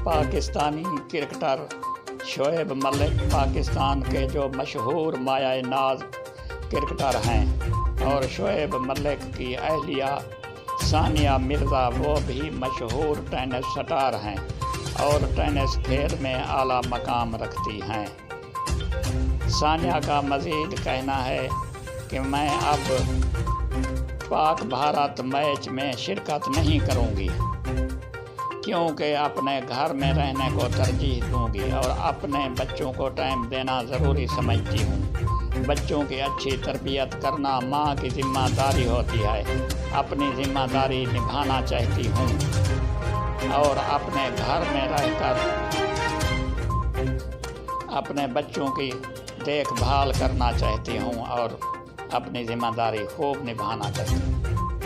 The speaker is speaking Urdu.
پاکستانی کرکٹر شعیب ملک پاکستان کے جو مشہور مایہ ناز کرکٹر ہیں، اور شعیب ملک کی اہلیہ ثانیہ مرزا وہ بھی مشہور ٹینس سٹار ہیں اور ٹینس کھیل میں اعلیٰ مقام رکھتی ہیں۔ ثانیہ کا مزید کہنا ہے کہ میں اب پاک بھارت میچ میں شرکت نہیں کروں گی، کیونکہ اپنے گھر میں رہنے کو ترجیح دوں گی اور اپنے بچوں کو ٹائم دینا ضروری سمجھتی ہوں۔ بچوں کی اچھی تربیت کرنا ماں کی ذمہ داری ہوتی ہے، اپنی ذمہ داری نبھانا چاہتی ہوں اور اپنے گھر میں رہ کر اپنے بچوں کی دیکھ بھال کرنا چاہتی ہوں اور اپنی ذمہ داری خوب نبھانا چاہتی ہوں۔